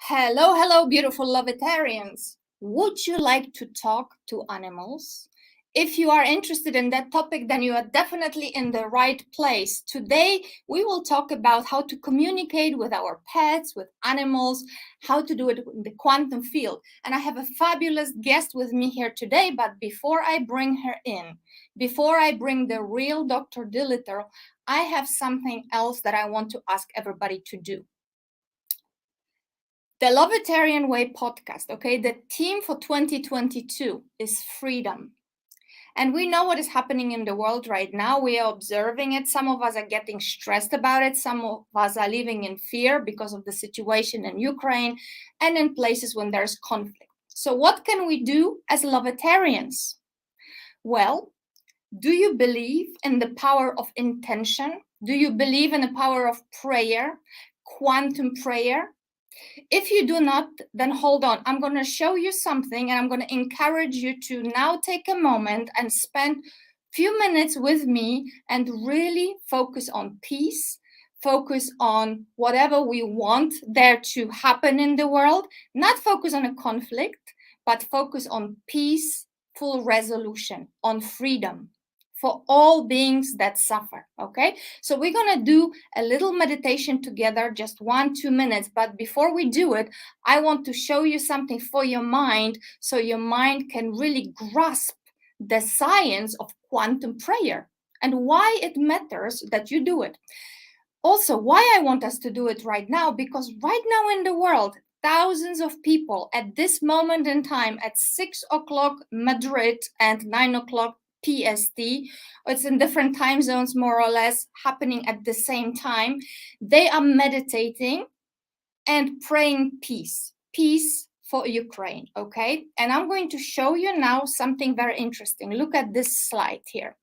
Hello, hello, beautiful Lovetarians. Would you like to talk to animals? If you are interested in that topic, then you are definitely in the right place. Today, we will talk about how to communicate with our pets, with animals, how to do it in the quantum field. And I have a fabulous guest with me here today, but before I bring her in, before I bring the real Dr. Diliter, I have something else that I want to ask everybody to do. The Lovetarian Way podcast, okay, the theme for 2022 is freedom. And we know what is happening in the world right now. We are observing it. Some of us are getting stressed about it. Some of us are living in fear because of the situation in Ukraine and in places when there's conflict. So what can we do as Lovetarians? Well, do you believe in the power of intention? Do you believe in the power of prayer, quantum prayer? If you do not, then hold on. I'm going to show you something and I'm going to encourage you to now take a moment and spend a few minutes with me and really focus on peace, focus on whatever we want there to happen in the world, not focus on a conflict, but focus on peaceful resolution, on freedom for all beings that suffer, okay? So we're gonna do a little meditation together, just 1-2 minutes, but before we do it, I want to show you something for your mind so your mind can really grasp the science of quantum prayer and why it matters that you do it. Also, why I want us to do it right now, because right now in the world, thousands of people at this moment in time at 6 o'clock Madrid and 9 o'clock PST, it's in different time zones more or less happening at the same time. They are meditating and praying peace for Ukraine, okay? And I'm going to show you now something very interesting. Look at this slide here.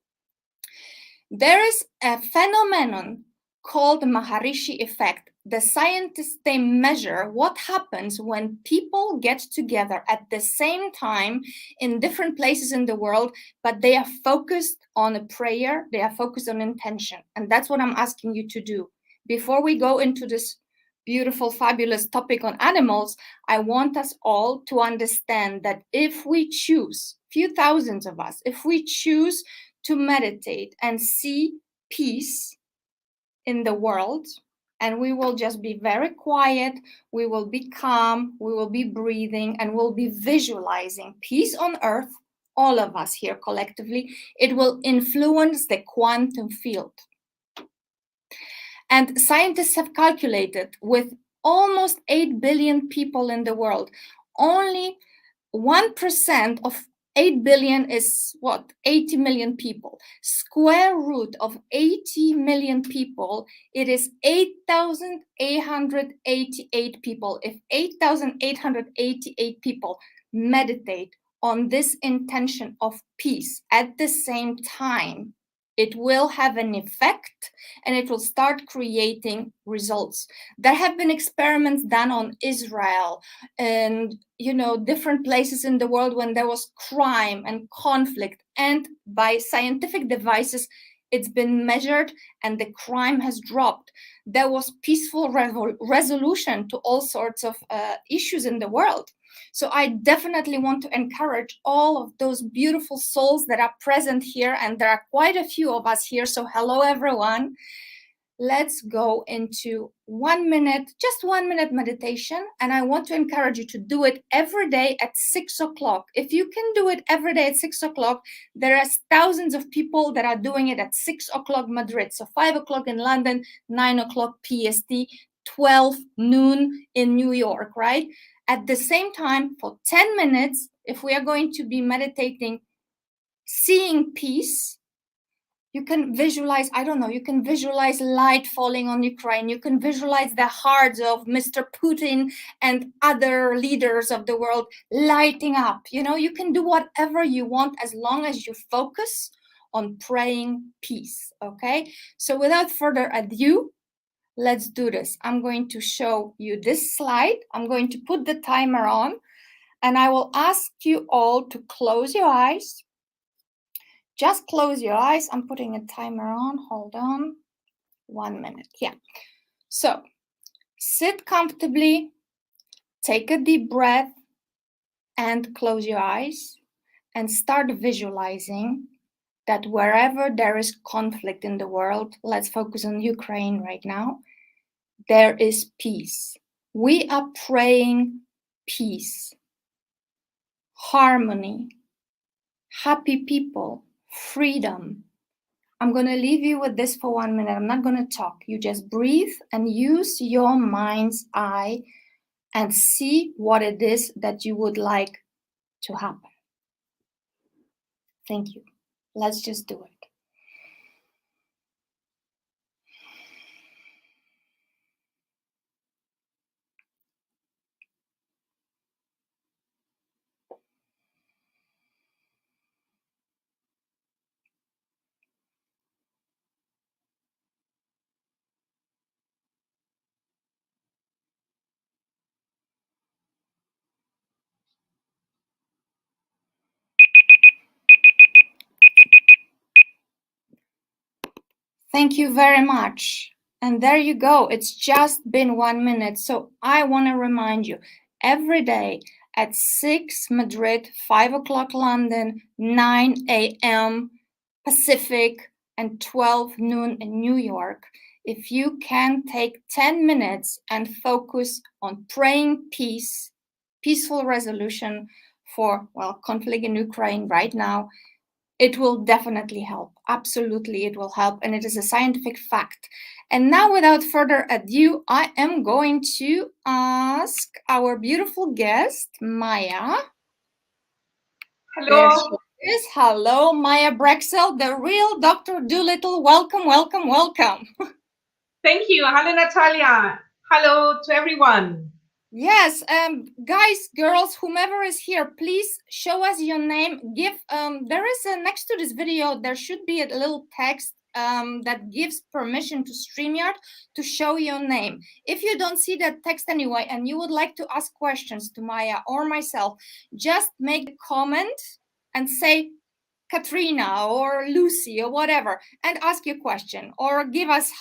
There is a phenomenon called Maharishi effect. The scientists, they measure what happens when people get together at the same time in different places in the world, but they are focused on a prayer, they are focused on intention. And that's what I'm asking you to do. Before we go into this beautiful, fabulous topic on animals, I want us all to understand that if we choose, few thousands of us, if we choose to meditate and see peace in the world, and we will just be very quiet, we will be calm, we will be breathing, and we'll be visualizing peace on earth, all of us here collectively, it will influence the quantum field. And scientists have calculated with almost 8 billion people in the world, only 1% of 8 billion is what? 80 million people. Square root of 80 million people, it is 8,888 people. If 8,888 people meditate on this intention of peace at the same time, it will have an effect and it will start creating results. There have been experiments done on Israel and, different places in the world when there was crime and conflict, and by scientific devices, it's been measured and the crime has dropped. There was peaceful resolution to all sorts of issues in the world. So I definitely want to encourage all of those beautiful souls that are present here, and there are quite a few of us here. So hello, everyone. Let's go into 1 minute, just 1 minute meditation. And I want to encourage you to do it every day at 6 o'clock. If you can do it every day at 6 o'clock, there are thousands of people that are doing it at 6 o'clock Madrid. So 5 o'clock in London, 9 o'clock PST, 12 noon in New York, right? At the same time, for 10 minutes, if we are going to be meditating, seeing peace, you can visualize, you can visualize light falling on Ukraine. You can visualize the hearts of Mr. Putin and other leaders of the world lighting up. You can do whatever you want as long as you focus on praying peace, okay? So without further ado, let's do this. I'm going to show you this slide. I'm going to put the timer on, and I will ask you all to close your eyes. Just close your eyes. I'm putting a timer on. Hold on. 1 minute. Yeah. So sit comfortably. Take a deep breath and close your eyes and start visualizing that wherever there is conflict in the world, let's focus on Ukraine right now, there is peace. We are praying peace, harmony, happy people, freedom. I'm going to leave you with this for 1 minute. I'm not going to talk. You just breathe and use your mind's eye and see what it is that you would like to happen. Thank you. Let's just do it. Thank you very much. And there you go. It's just been 1 minute. So I want to remind you every day at 6 Madrid, 5 o'clock London, 9 a.m. Pacific, and 12 noon in New York. If you can take 10 minutes and focus on praying peace, peaceful resolution for, conflict in Ukraine right now, it will definitely help. Absolutely, it will help. And it is a scientific fact. And now, without further ado, I am going to ask our beautiful guest, Maja. Hello. There she is. Hello, Maja Brexel, the real Dr. Dolittle. Welcome, welcome, welcome. Thank you. Hello, Natalia. Hello to everyone. Yes, guys, girls, whomever is here, please show us your name. Give there is next to this video, there should be a little text that gives permission to StreamYard to show your name. If you don't see that text anyway, and you would like to ask questions to Maja or myself, just make a comment and say Katrina or Lucy or whatever, and ask your question or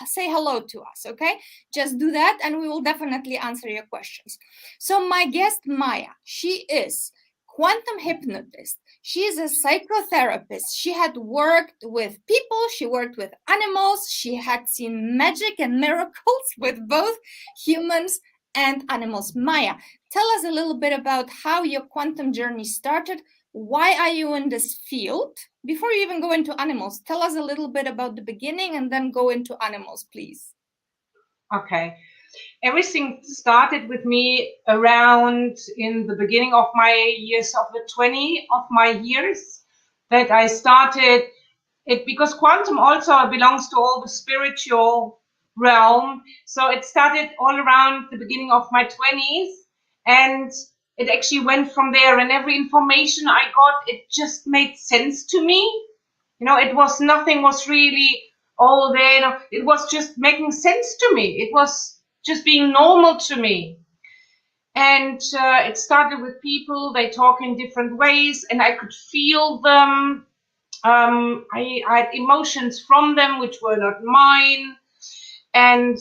say hello to us, okay? Just do that and we will definitely answer your questions. So my guest, Maja, she is quantum hypnotist. She is a psychotherapist. She had worked with people, she worked with animals, she had seen magic and miracles with both humans and animals. Maja, tell us a little bit about how your quantum journey started. Why are you in this field? Before you even go into animals, tell us a little bit about the beginning and then go into animals, please. Okay. Everything started with me around in the beginning of my years of the 20 of my years that I started it because quantum also belongs to all the spiritual realm. So it started all around the beginning of my 20s and it actually went from there, and every information I got, it just made sense to me. Nothing was really all there. It was just making sense to me. It was just being normal to me. And it started with people, they talk in different ways and I could feel them. I had emotions from them which were not mine, and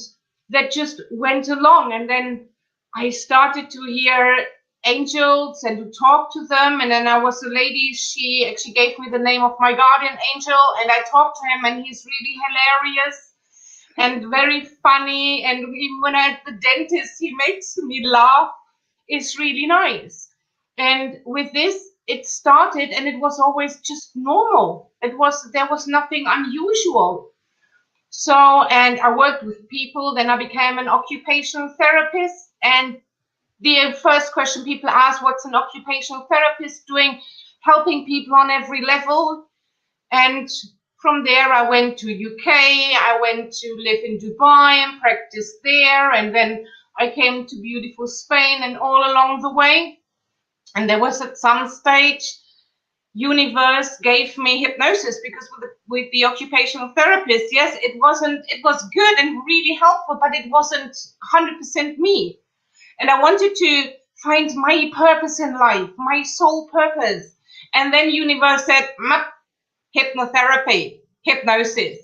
that just went along. And then I started to hear angels and to talk to them. And then I was a lady, she actually gave me the name of my guardian angel, and I talked to him, and he's really hilarious and very funny. And even when I'm at the dentist, he makes me laugh. It's really nice. And with this, it started, and it was always just normal. There was nothing unusual. So, and I worked with people, then I became an occupational therapist. And the first question people ask, what's an occupational therapist doing? Helping people on every level. And from there, I went to UK. I went to live in Dubai and practice there. And then I came to beautiful Spain, and all along the way. And there was at some stage, universe gave me hypnosis, because with the occupational therapist, yes, it was good and really helpful, but it wasn't 100% me. And I wanted to find my purpose in life, my soul purpose. And then universe said, hypnotherapy, hypnosis.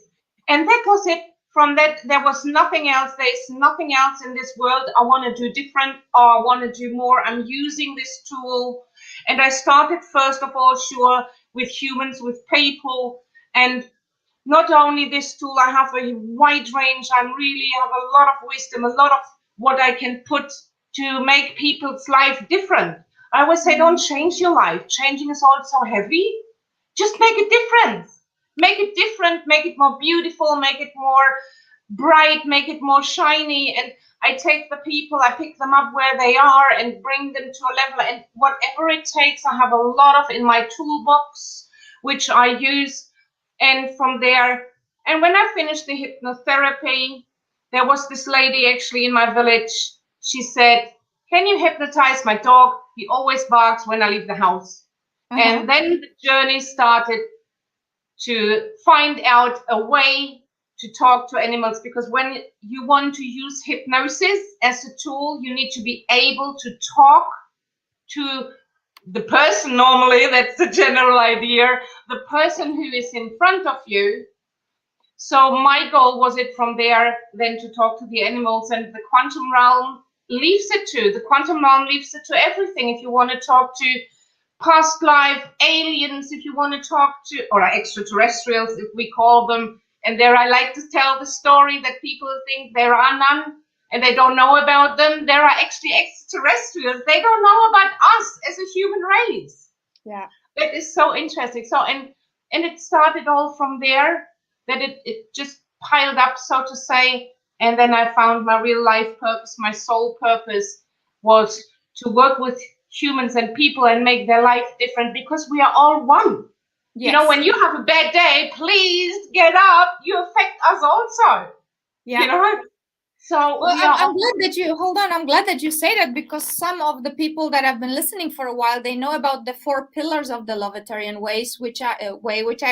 And that was it from that, there was nothing else. There's nothing else in this world I want to do different, or I want to do more. I'm using this tool. And I started, first of all, sure, with humans, with people. And not only this tool, I have a wide range. I really have a lot of wisdom, a lot of what I can put to make people's life different. I always say, don't change your life. Changing is all so heavy. Just make a difference. Make it different, make it more beautiful, make it more bright, make it more shiny. And I take the people, I pick them up where they are and bring them to a level. And whatever it takes, I have a lot of in my toolbox, which I use. And from there, and when I finished the hypnotherapy, there was this lady actually in my village. She said, can you hypnotize my dog? He always barks when I leave the house. And then the journey started to find out a way to talk to animals, because when you want to use hypnosis as a tool, you need to be able to talk to the person. Normally, that's the general idea, the person who is in front of you. So my goal was it from there then to talk to the animals, and the quantum realm leaves it to. The quantum realm leaves it to everything. If you want to talk to past life, aliens, if you want to talk to, or extraterrestrials, if we call them. And there I like to tell the story that people think there are none and they don't know about them. There are actually extraterrestrials. They don't know about us as a human race. Yeah. That is so interesting. So, and it started all from there, that it just piled up, so to say. And then I found my real life purpose, my soul purpose was to work with humans and people and make their life different, because we are all one. Yes. You know, when you have a bad day, please get up. You affect us also. Yeah. You know? So well, I'm glad that you hold on. I'm glad that you say that, because some of the people that have been listening for a while, they know about the 4 pillars of the Lovetarian ways, which I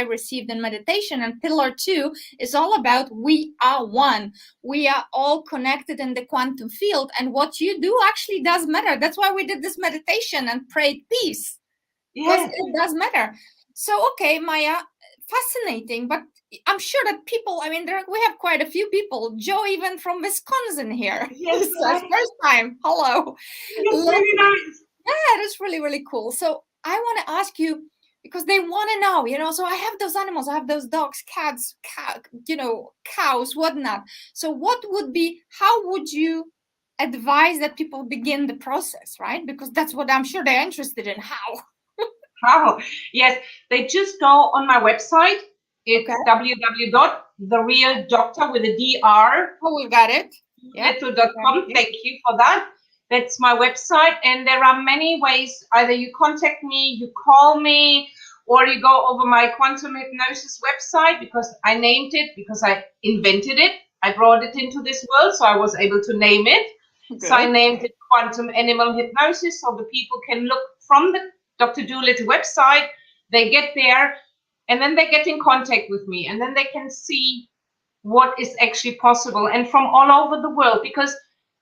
received in meditation. And pillar 2 is all about we are one. We are all connected in the quantum field, and what you do actually does matter. That's why we did this meditation and prayed peace, because it does matter. So, okay, Maja, fascinating, but I'm sure that people, I mean, we have quite a few people. Joe, even from Wisconsin here. Yes, first time. Hello. It's really nice. Yeah, that's really, really cool. So I want to ask you, because they want to know, you know, so I have those animals, I have those dogs, cats, cows, whatnot. So how would you advise that people begin the process, right? Because that's what I'm sure they're interested in. How? Yes, they just go on my website. It's www.therealdoctor with a DR. Oh, we got it. Little.com. Thank you for that. That's my website. And there are many ways. Either you contact me, you call me, or you go over my Quantum Hypnosis website, because I named it, because I invented it. I brought it into this world, so I was able to name it. Okay. So I named it Quantum Animal Hypnosis, so the people can look from the Dr. Doolittle website. They get there, and then they get in contact with me, and then they can see what is actually possible, and from all over the world. Because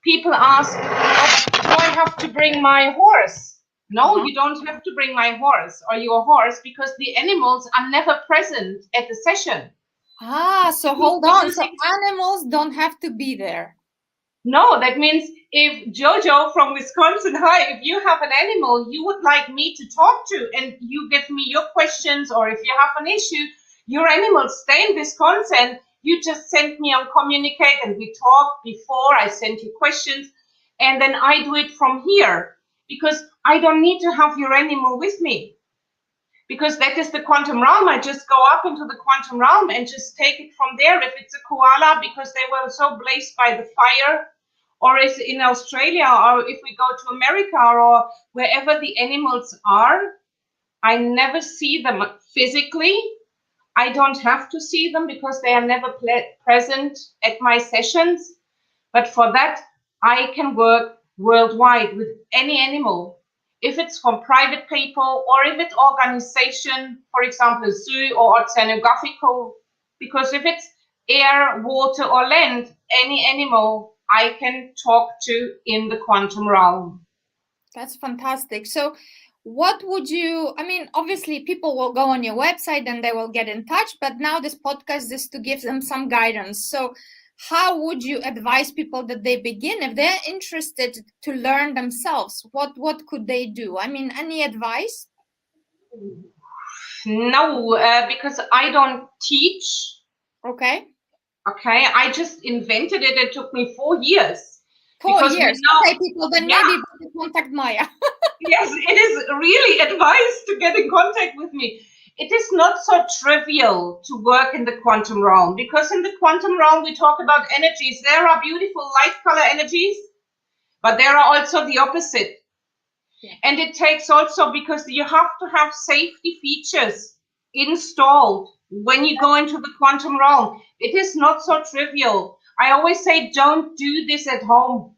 people ask, oh, do I have to bring my horse? No, you don't have to bring my horse or your horse, because the animals are never present at the session. So hold on. So animals don't have to be there. No, that means if Jojo from Wisconsin, hi, if you have an animal you would like me to talk to, and you give me your questions, or if you have an issue, your animal stay in Wisconsin, you just send me on communicate, and we talk before I send you questions, and then I do it from here, because I don't need to have your animal with me, because that is the quantum realm. I just go up into the quantum realm and just take it from there. If it's a koala, because they were so blazed by the fire, or is in Australia, or if we go to America, or wherever the animals are, I never see them physically. I don't have to see them, because they are never present at my sessions. But for that, I can work worldwide with any animal. If it's from private people, or if it's organization, for example, zoo or oceanographical, because if it's air, water, or land, any animal I can talk to in the quantum realm. That's fantastic. So what would you, I mean, obviously people will go on your website and they will get in touch, but now this podcast is to give them some guidance. So how would you advise people that they begin if they're interested to learn themselves? What could they do? I mean, any advice? No, because I don't teach. Okay. Okay, I just invented it. It took me 4 years. 4 years. We know, okay, people, then yeah, maybe contact Maja. yes, it is really advised to get in contact with me. It is not so trivial to work in the quantum realm, because in the quantum realm we talk about energies. There are beautiful light color energies, but there are also the opposite. Yeah. And it takes also, because you have to have safety features installed when you go into the quantum realm. It is not so trivial. I always say, don't do this at home.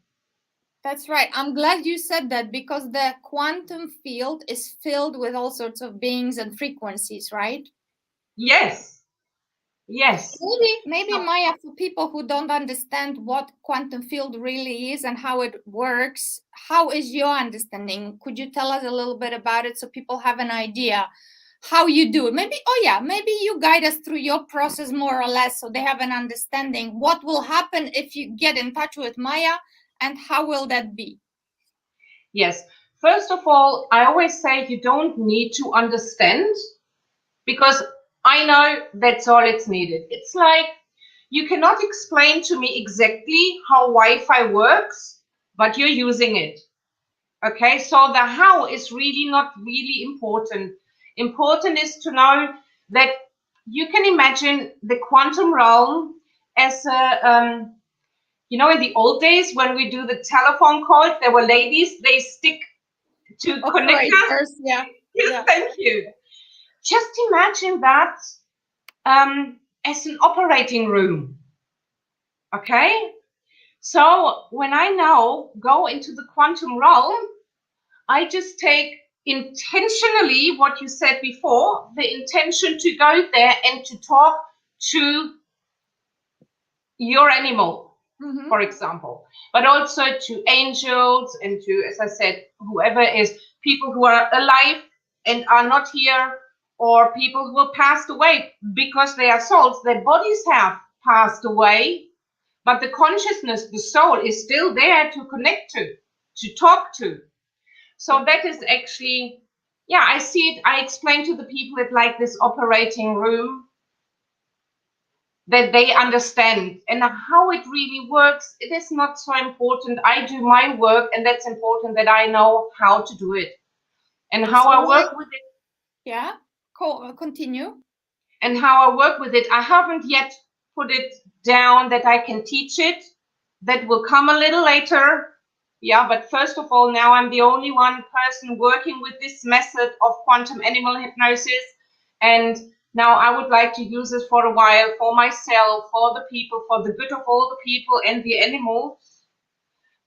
That's right. I'm glad you said that, because the quantum field is filled with all sorts of beings and frequencies, right? Yes. Yes. Maybe Maja, for people who don't understand what quantum field really is and how it works, how is your understanding? Could you tell us a little bit about it so people have an idea how you do it? Maybe, maybe you guide us through your process more or less, so they have an understanding what will happen if you get in touch with Maja, and how will that be? Yes. First of all, I always say you don't need to understand, because I know that's all it's needed. It's like, you cannot explain to me exactly how Wi-Fi works, but you're using it. Okay, so the how is really not really important. Important is to know that you can imagine the quantum realm as a, in the old days when we do the telephone calls, there were ladies, they stick to connect us. Yeah. Yes, yeah. Thank you. Just imagine that as an operating room. Okay, so when I now go into the quantum realm, I just take intentionally what you said before, the intention to go there and to talk to your animal, for example, but also to angels and to, as I said, whoever is people who are alive and are not here, or people who have passed away because they are souls. Their bodies have passed away, but the consciousness, the soul, is still there to connect to talk to. So that is actually, I see it. I explain to the people it like this operating room, that they understand, and how it really works. It is not so important. I do my work, and that's important that I know how to do it and how I work with it. Yeah, continue. And how I work with it. I haven't yet put it down that I can teach it. That will come a little later. Yeah, but first of all, now I'm the only one person working with this method of quantum animal hypnosis. And now I would like to use it for a while for myself, for the people, for the good of all the people and the animals.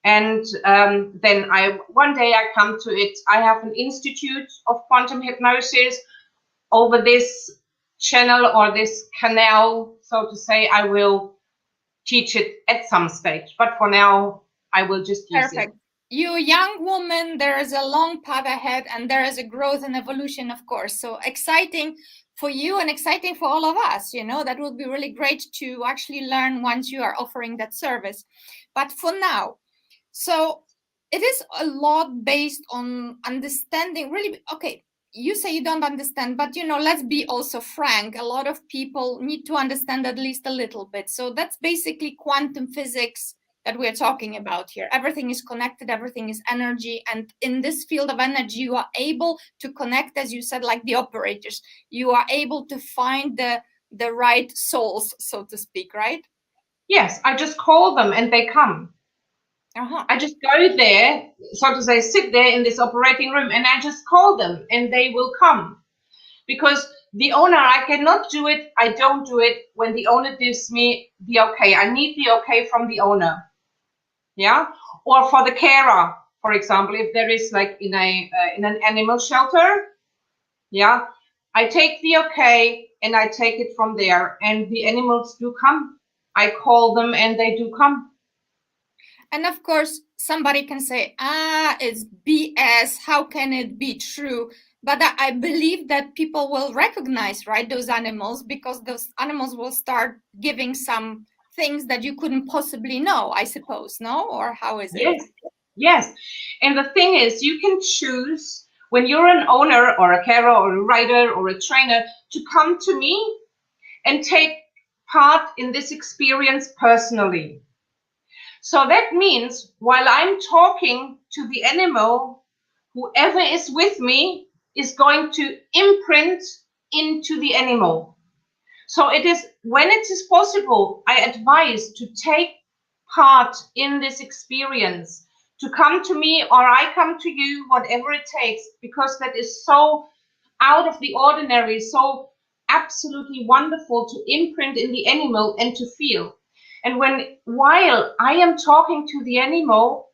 And then one day I come to it. I have an institute of quantum hypnosis over this channel or this canal, so to say. I will teach it at some stage, but for now I will just use it. You young woman, there is a long path ahead, and there is a growth and evolution, of course. So exciting for you and exciting for all of us. That would be really great to actually learn once you are offering that service. But for now, so it is a lot based on understanding, really. Okay, you say you don't understand, but let's be also frank. A lot of people need to understand at least a little bit. So that's basically quantum physics that we're talking about here. Everything is connected, everything is energy, and in this field of energy you are able to connect, as you said, like the operators. You are able to find the right souls, so to speak, right? Yes, I just call them and they come. I just go there, so to say, sit there in this operating room, and I just call them and they will come. Because the owner, I cannot do it, I don't do it when the owner gives me the okay. I need the okay from the owner. Yeah, or for the carer, for example, if there is like in an animal shelter, yeah, I take the okay and I take it from there, and the animals do come. I call them and they do come. And of course, somebody can say, it's BS. How can it be true? But I believe that people will recognize, right, those animals, because those animals will start giving some things that you couldn't possibly know, I suppose, no? Or how is it? Yes, yes. And the thing is, you can choose when you're an owner or a carer or a writer or a trainer to come to me and take part in this experience personally. So that means while I'm talking to the animal, whoever is with me is going to imprint into the animal. So it is, when it is possible, I advise to take part in this experience, to come to me or I come to you, whatever it takes, because that is so out of the ordinary, so absolutely wonderful to imprint in the animal and to feel. And while I am talking to the animal,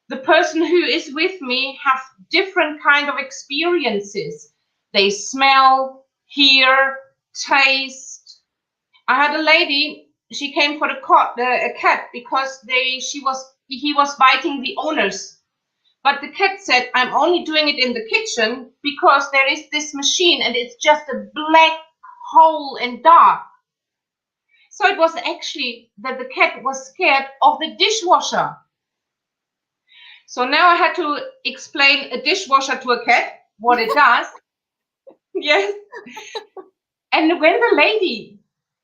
the person who is with me have different kind of experiences. They smell, hear, taste. I had a lady, she came for a cat because he was biting the owners. But the cat said, I'm only doing it in the kitchen because there is this machine and it's just a black hole and dark. So it was actually that the cat was scared of the dishwasher. So now I had to explain a dishwasher to a cat, what it does. Yes. And when the lady,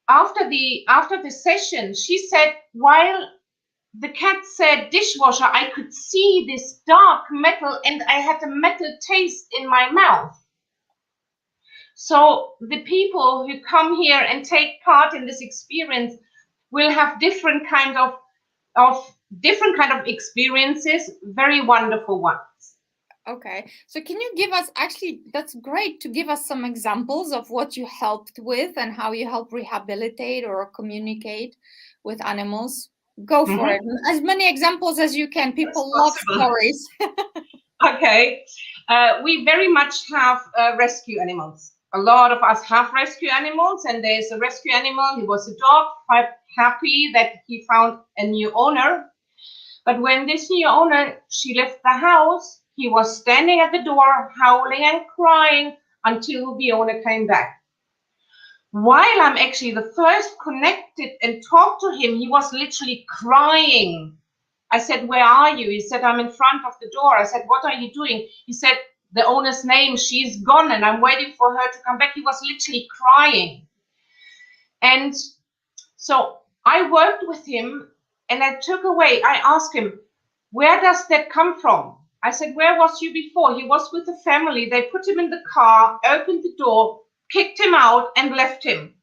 after the session, she said, while the cat said dishwasher, I could see this dark metal and I had a metal taste in my mouth. So the people who come here and take part in this experience will have different kind of experiences, very wonderful ones. Okay, so can you give us, actually, that's great to give us some examples of what you helped with and how you help rehabilitate or communicate with animals. Go for it. As many examples as you can. People love stories. Okay, we very much have rescue animals. A lot of us have rescue animals, and there's a rescue animal. He was a dog, quite happy that he found a new owner. But when this new owner, she left the house, he was standing at the door, howling and crying until the owner came back. While I'm actually the first connected and talked to him, he was literally crying. I said, where are you? He said, I'm in front of the door. I said, what are you doing? He said, the owner's name, she's gone and I'm waiting for her to come back. He was literally crying. And so I worked with him and I asked him, where does that come from? I said, where was you before? He was with the family. They put him in the car, opened the door, kicked him out and left him.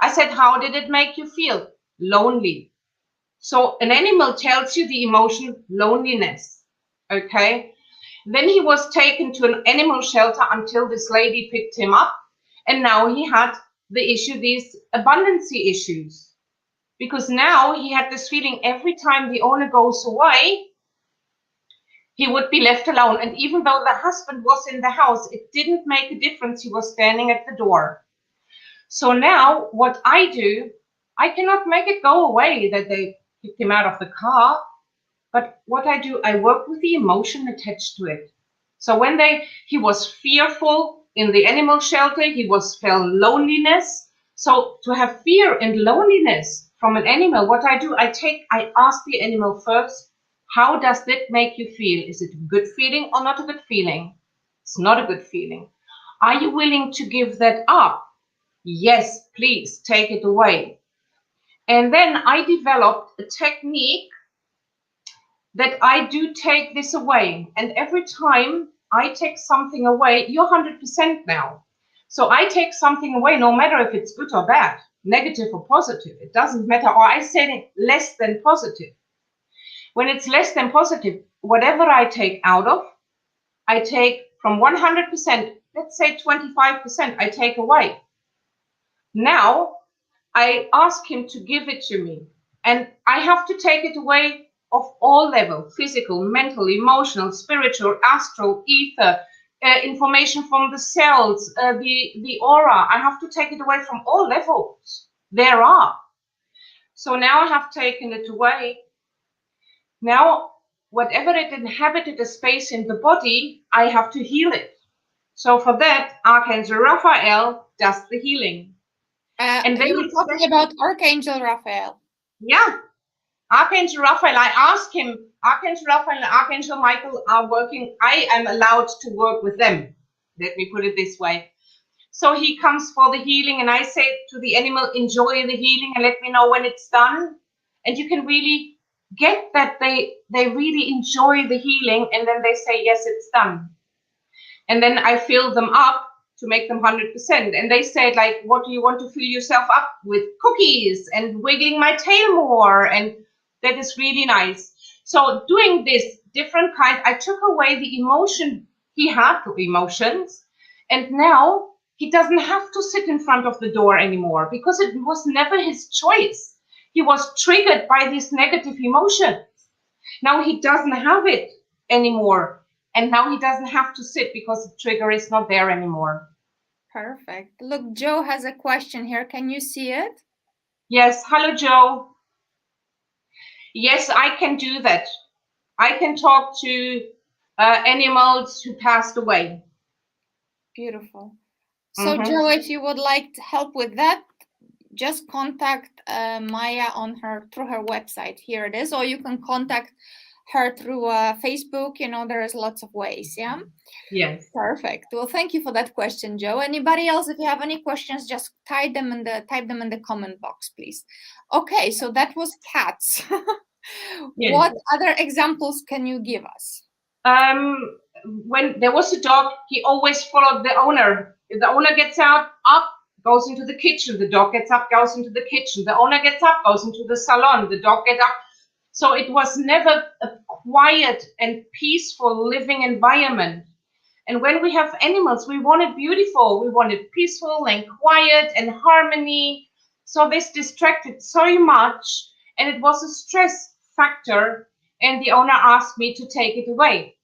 I said, how did it make you feel? Lonely. So an animal tells you the emotion loneliness. Okay. Then he was taken to an animal shelter until this lady picked him up. And now he had the issue, these abundancy issues. Because now he had this feeling every time the owner goes away, he would be left alone. And even though the husband was in the house, it didn't make a difference. He was standing at the door. So now what I do, I cannot make it go away that they kicked him out of the car. But what I do, I work with the emotion attached to it. So when he was fearful in the animal shelter, he felt loneliness. So to have fear and loneliness from an animal, what I do, I ask the animal first, how does that make you feel? Is it a good feeling or not a good feeling? It's not a good feeling. Are you willing to give that up? Yes, please take it away. And then I developed a technique that I do take this away. And every time I take something away, you're 100% now. So I take something away, no matter if it's good or bad, negative or positive, it doesn't matter. Or I say less than positive. When it's less than positive, whatever I take out of, I take from 100%, let's say 25%, I take away. Now I ask him to give it to me, and I have to take it away of all levels: physical, mental, emotional, spiritual, astral, ether, information from the cells, the aura. I have to take it away from all levels there are. So now I have taken it away. Now, whatever it inhabited a space in the body, I have to heal it. So for that, Archangel Raphael does the healing. And then you're talking about Archangel Raphael. Yeah. Archangel Raphael, I asked him, Archangel Raphael and Archangel Michael are working. I am allowed to work with them. Let me put it this way. So he comes for the healing, and I say to the animal, enjoy the healing and let me know when it's done. And you can really get that they really enjoy the healing, and then they say, yes, it's done. And then I fill them up to make them 100%. And they said, like, what do you want to fill yourself up with? Cookies and wiggling my tail more. And that is really nice. So doing this different kind, I took away the emotion. He had the emotions. And now he doesn't have to sit in front of the door anymore because it was never his choice. He was triggered by these negative emotions. Now he doesn't have it anymore. And now he doesn't have to sit because the trigger is not there anymore. Perfect. Look, Joe has a question here. Can you see it? Yes. Hello, Joe. Yes, I can do that. I can talk to animals who passed away. Beautiful. So, Joe, if you would like to help with that, just contact Maja through her website. Here it is. Or you can contact her through Facebook. You know, there's lots of ways. Yeah. Yes. Perfect. Well, thank you for that question, Joe. Anybody else? If you have any questions, just type them in the comment box, please. Okay, so that was cats. Yes. What other examples can you give us? When there was a dog, he always followed the owner. If the owner gets out, up, goes into the kitchen. The dog gets up, goes into the kitchen. The owner gets up, goes into the salon. The dog gets up. So it was never a quiet and peaceful living environment. And when we have animals, we want it beautiful. We want it peaceful and quiet and harmony. So this distracted so much, and it was a stress factor. And the owner asked me to take it away.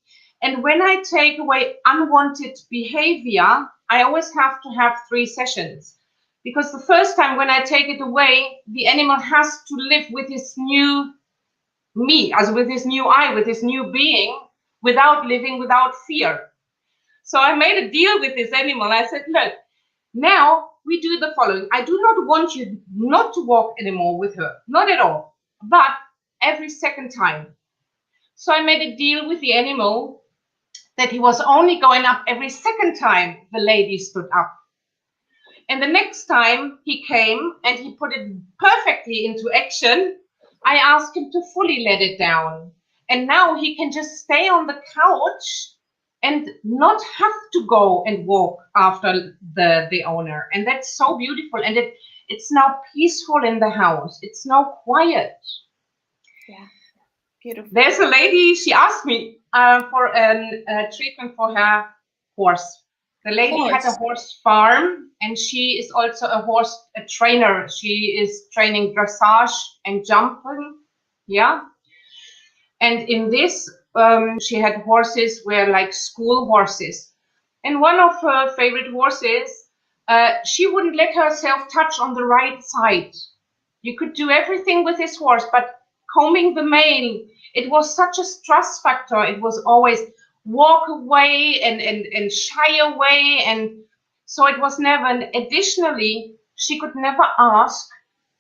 And when I take away unwanted behavior, I always have to have 3 sessions. Because the first time when I take it away, the animal has to live with his new me, as with his new I, with his new being, without living without fear. So I made a deal with this animal. I said, look, now we do the following. I do not want you not to walk anymore with her, not at all, but every second time. So I made a deal with the animal that he was only going up every second time the lady stood up. And the next time he came and he put it perfectly into action, I asked him to fully let it down. And now he can just stay on the couch and not have to go and walk after the owner. And that's so beautiful. And it's now peaceful in the house. It's now quiet. Yeah, beautiful. There's a lady, she asked me for a treatment for her horse. The lady had a horse farm, and she is also a trainer. She is training dressage and jumping. Yeah. And in this, she had horses were like school horses. And one of her favorite horses, she wouldn't let herself touch on the right side. You could do everything with this horse, but combing the mane, it was such a stress factor. It was always walk away and shy away. And so it was never, and additionally, she could never ask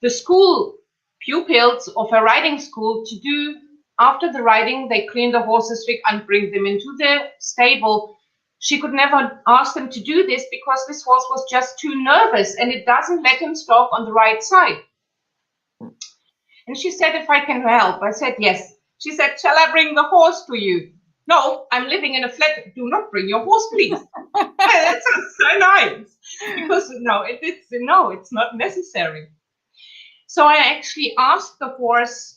the school pupils of her riding school to do, after the riding, they clean the horses and bring them into the stable. She could never ask them to do this because this horse was just too nervous and it doesn't let him stop on the right side. And she said, if I can help. I said, yes. She said, shall I bring the horse to you? No, I'm living in a flat. Do not bring your horse, please. That sounds so nice. Because it's not necessary. So I actually asked the horse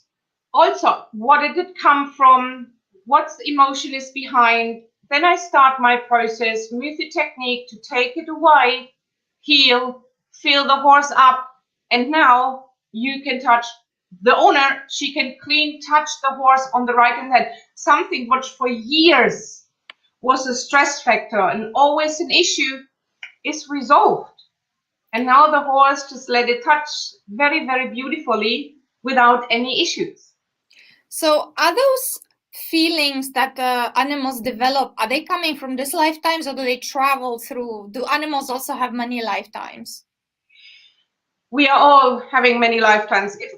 also, what did it come from? What emotion is behind? Then I start my process with the technique to take it away, heal, fill the horse up, and now you can touch the owner. She can touch the horse on the right hand side. Something which for years was a stress factor and always an issue is resolved. And now the horse just let it touch very, very beautifully without any issues. So are those feelings that animals develop, are they coming from this lifetimes, or do they travel through? Do animals also have many lifetimes? We are all having many lifetimes. If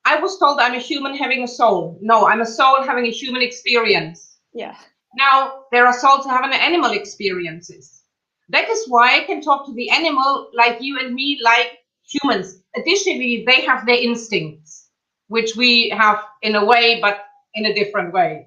I was told I'm a human having a soul, no, I'm a soul having a human experience. Yeah. Now, there are souls who have an animal experiences. That is why I can talk to the animal like you and me, like humans. Additionally, they have their instincts, which we have in a way, but in a different way.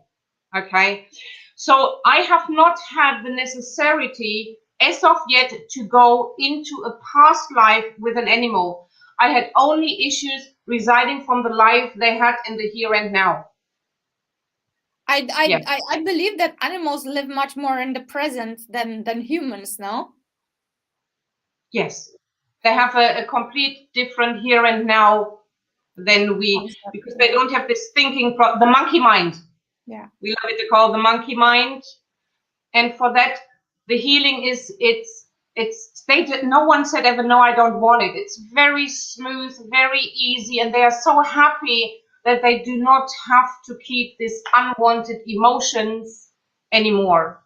Okay. So I have not had the necessity as of yet to go into a past life with an animal. I had only issues residing from the life they had in the here and now. I believe that animals live much more in the present than humans, no? Yes, they have a complete different here and now than we, Concept, because yeah. they don't have this thinking, the monkey mind. Yeah. We love it to call the monkey mind. And for that, the healing is, it's stated, no one said ever, no, I don't want it. It's very smooth, very easy, and they are so happy that they do not have to keep these unwanted emotions anymore.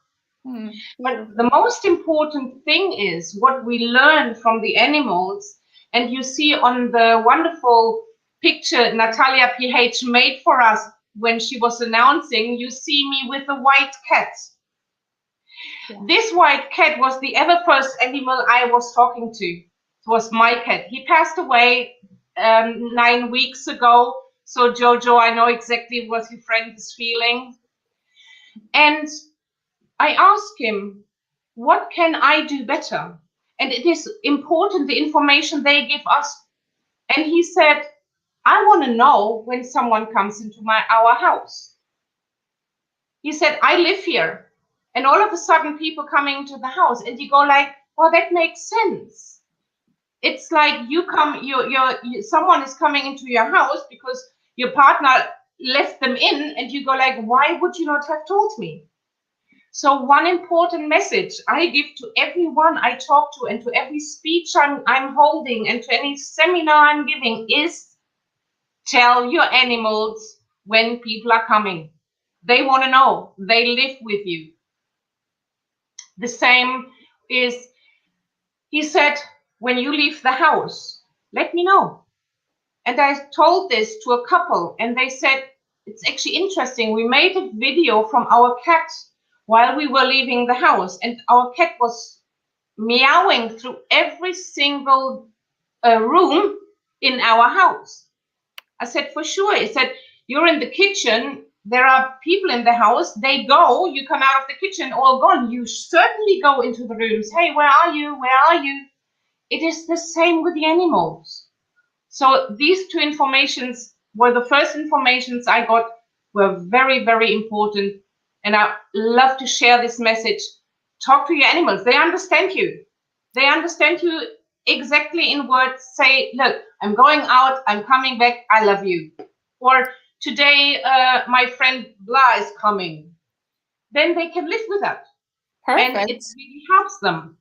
But the most important thing is what we learn from the animals. And you see on the wonderful picture Natalia PH made for us when she was announcing, you see me with a white cat. Yeah. This white cat was the ever first animal I was talking to. It was my cat. He passed away 9 weeks ago. So Jojo, I know exactly what your friend is feeling. And I asked him, what can I do better? And it is important, the information they give us. And he said, I want to know when someone comes into our house. He said, I live here. And all of a sudden people coming into the house, and you go like, well, that makes sense. It's like someone is coming into your house because your partner left them in, and you go like, why would you not have told me? So one important message I give to everyone I talk to, and to every speech I'm holding, and to any seminar I'm giving, is tell your animals when people are coming. They want to know. They live with you. The same is, he said, when you leave the house, let me know. And I told this to a couple, and they said, it's actually interesting. We made a video from our cat while we were leaving the house, and our cat was meowing through every single room in our house. I said, for sure. He said, you're in the kitchen. There are people in the house. They go, you come out of the kitchen, all gone. You certainly go into the rooms. Hey, where are you? Where are you? It is the same with the animals. So these two informations were the first informations I got, were very, very important. And I love to share this message. Talk to your animals. They understand you. They understand you exactly in words. Say, look, I'm going out. I'm coming back. I love you. Or today, my friend Blah is coming. Then they can live with that. Perfect. And it really helps them.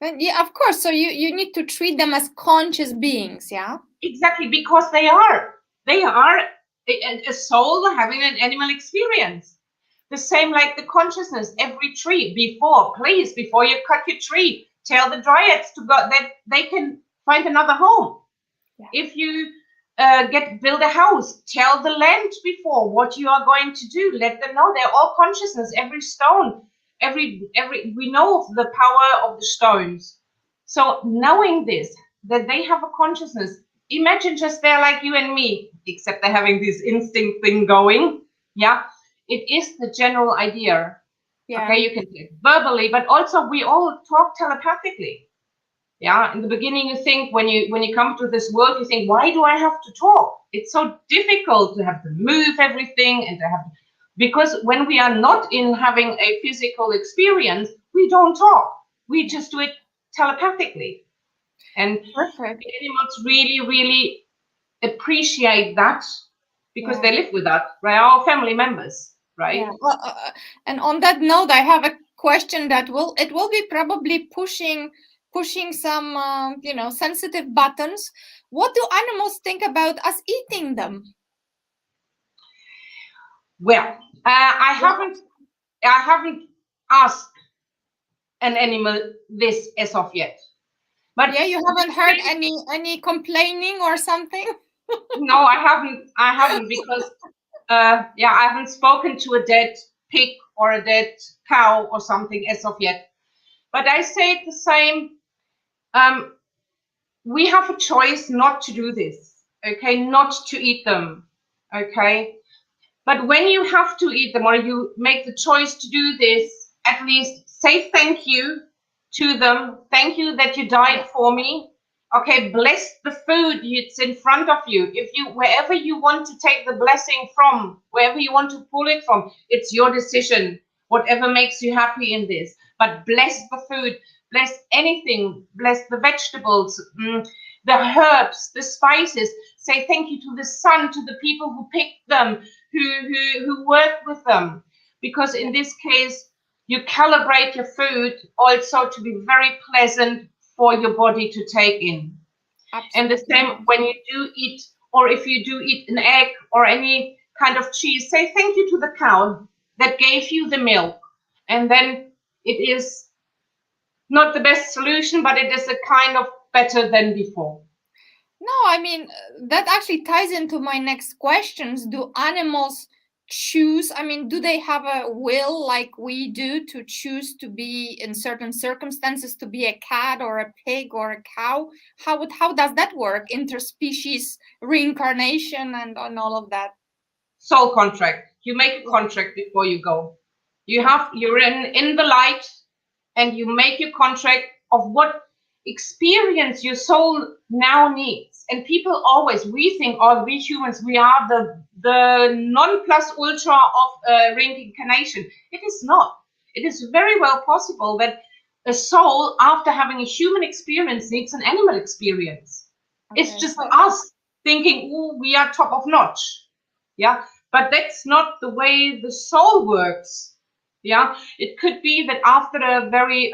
And yeah, of course. So you need to treat them as conscious beings, yeah? Exactly, because they are a soul having an animal experience. The same like the consciousness. Every tree, please, before you cut your tree, tell the dryads to go that they can find another home. Yeah. If you build a house, tell the land before what you are going to do. Let them know they're all consciousness. Every stone, every we know of the power of the stones. So knowing this, that they have a consciousness. Imagine just they're like you and me, except they're having this instinct thing going. Yeah, it is the general idea. Yeah. Okay, you can say it verbally, but also we all talk telepathically. Yeah, in the beginning you think when you come to this world, you think, why do I have to talk? It's so difficult to have to move everything and to have, because when we are not in having a physical experience, we don't talk. We just do it telepathically. And perfect. The animals really, really appreciate that because they live with us, right? Our family members, right? Yeah. Well, and on that note, I have a question that will be probably pushing some sensitive buttons. What do animals think about us eating them? Well, I haven't asked an animal this as of yet. But yeah, you haven't heard any complaining or something? no, I haven't because I haven't spoken to a dead pig or a dead cow or something as of yet. But I say the same. We have a choice not to do this, okay? Not to eat them, okay? But when you have to eat them or you make the choice to do this, at least say thank you to them. Thank you that you died for me. Okay, bless the food it's in front of you. If you, wherever you want to take the blessing from, wherever you want to pull it from, it's your decision. Whatever makes you happy in this. But bless the food, bless anything, bless the vegetables, the herbs, the spices. Say thank you to the sun, to the people who picked them, who work with them, because in this case you calibrate your food also to be very pleasant for your body to take in. Absolutely. And the same when you do eat, or if you do eat an egg or any kind of cheese, say thank you to the cow that gave you the milk. And then it is not the best solution, but it is a kind of better than before. No, I mean, that actually ties into my next questions. Do animals choose? I mean, do they have a will like we do to choose to be in certain circumstances, to be a cat or a pig or a cow? How does that work? Interspecies reincarnation and all of that. Soul contract. You make a contract before you go. You're in the light, and you make your contract of what experience your soul now needs. And people always, we think, oh, we humans, we are the non plus ultra of reincarnation. It is not. It is very well possible that a soul, after having a human experience, needs an animal experience. Okay. It's just us thinking, oh, we are top of notch. Yeah, but that's not the way the soul works. Yeah, it could be that after a very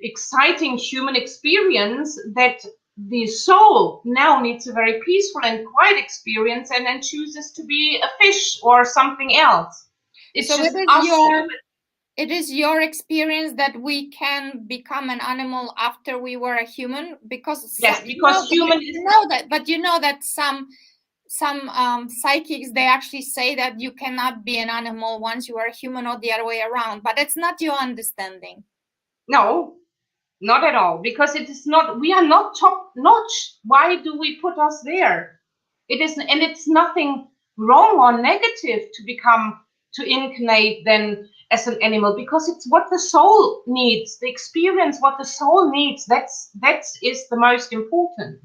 exciting human experience, that the soul now needs a very peaceful and quiet experience, and then chooses to be a fish or something else. It's so just it is your experience that we can become an animal after we were a human, because yes, because human but you know that some psychics, they actually say that you cannot be an animal once you are a human, or the other way around. But it's not your understanding. No, not at all, because it is not. We are not top notch. Why do we put us there? It is, and it's nothing wrong or negative to incarnate then as an animal, because it's what the soul needs, the experience, what the soul needs. That is the most important.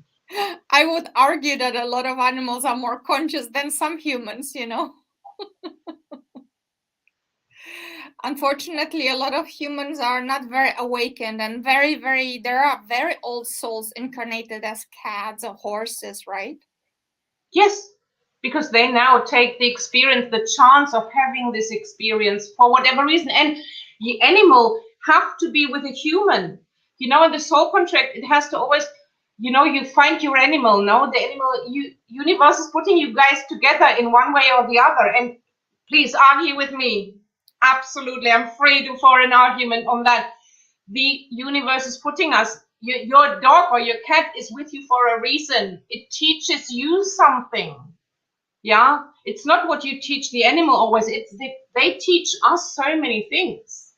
I would argue that a lot of animals are more conscious than some humans, you know. Unfortunately, a lot of humans are not very awakened, and there are very old souls incarnated as cats or horses, right? Yes, because they now take the experience, the chance of having this experience for whatever reason. And the animal have to be with a human. You know, in the soul contract, it has to always, you know, you find your animal. No, the animal, universe is putting you guys together in one way or the other. And please argue with me. Absolutely, I'm free for an argument on that. The universe is putting us. Your dog or your cat is with you for a reason. It teaches you something. Yeah, it's not what you teach the animal always. They teach us so many things.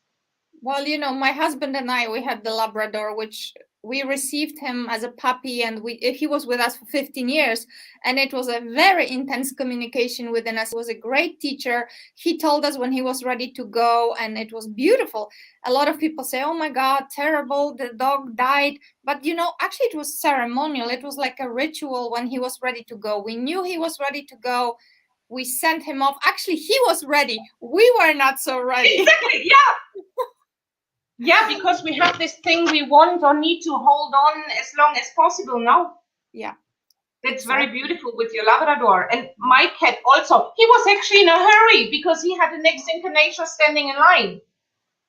Well, you know, my husband and I, we had the Labrador, which we received him as a puppy, and he was with us for 15 years, and it was a very intense communication within us. He was a great teacher. He told us when he was ready to go, and it was beautiful. A lot of people say, oh my God, terrible, the dog died. But, you know, actually it was ceremonial. It was like a ritual when he was ready to go. We knew he was ready to go. We sent him off. Actually, he was ready. We were not so ready. Exactly, yeah. Yeah, because we have this thing we want or need to hold on as long as possible now. Yeah. That's exactly. Very beautiful with your Labrador. And my cat also, he was actually in a hurry because he had the next incarnation standing in line.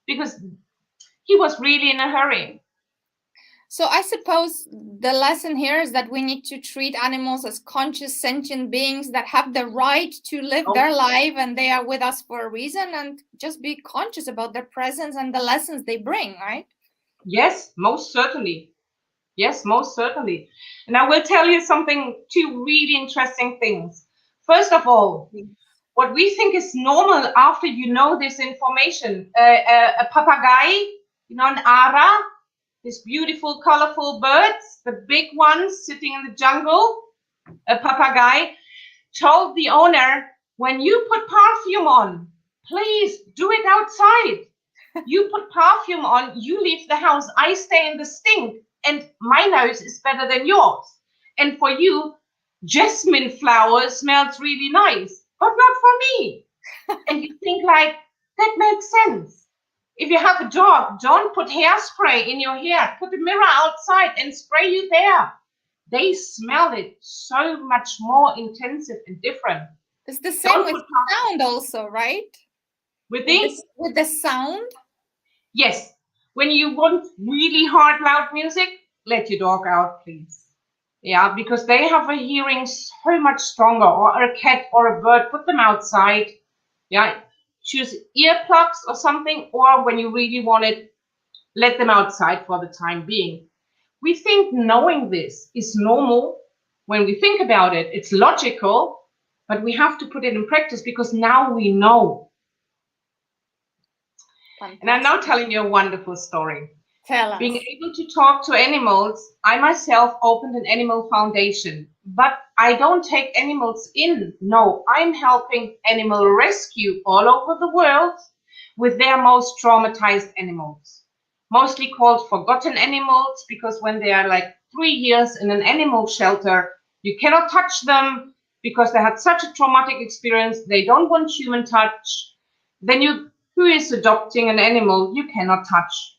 Because he was really in a hurry. So I suppose the lesson here is that we need to treat animals as conscious, sentient beings that have the right to live their life, and they are with us for a reason, and just be conscious about their presence and the lessons they bring, right? Yes, most certainly. Yes, most certainly. And I will tell you two really interesting things. First of all, what we think is normal after you know this information, a papagay, an ara, these beautiful, colorful birds, the big ones sitting in the jungle, a papagay told the owner, when you put perfume on, please do it outside. You put perfume on, you leave the house, I stay in the stink, and my nose is better than yours. And for you, jasmine flower smells really nice, but not for me. And you think like, that makes sense. If you have a dog, don't put hairspray in your hair. Put a mirror outside and spray you there. They smell it so much more intensive and different. It's the same with sound also, right? With the sound? Yes. When you want really hard, loud music, let your dog out, please. Yeah, because they have a hearing so much stronger. Or a cat or a bird, put them outside. Yeah, choose earplugs or something. Or when you really want it, let them outside for the time being. We think knowing this is normal. When we think about it, it's logical, but we have to put it in practice because now we know. Fantastic. And I'm now telling you a wonderful story. Tell us. Being able to talk to animals, I myself opened an animal foundation, but I don't take animals in. No, I'm helping animal rescue all over the world with their most traumatized animals. Mostly called forgotten animals because when they are like 3 years in an animal shelter, you cannot touch them because they had such a traumatic experience. They don't want human touch. Then who is adopting an animal you cannot touch.